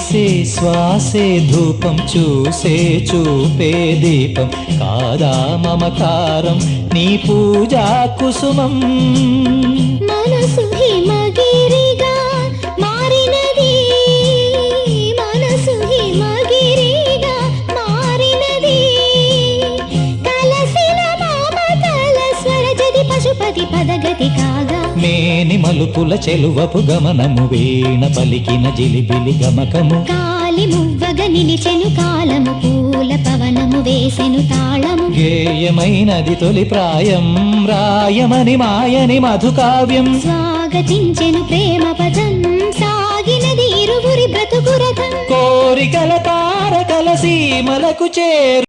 శ్వాసే శ్వాసే ధూపం చూసే చూపే దీపం కాదా మమకారం నీ పూజా కుసుమం మనసు హిమగిరిగా మారినది మనసు హిమగిరిగా మారినది కలసిన మమతల స్వరజది పశుపతి పదగతి కాగా మేని మలుపుల చెలువపు గమనము వీణ పలికిన జిలిబిలి గమకము కాలి మువ్వగ నిలిచెను కాలము పూల పవనము వేసెను తాళము గేయమైనది తొలి ప్రాయం రాయమని మాయని మధుకావ్యం స్వాగతించెను ప్రేమ పదం సాగినది ఇరువురి బ్రతుకు రథం కోరికల తారకల సీమలకు చేరు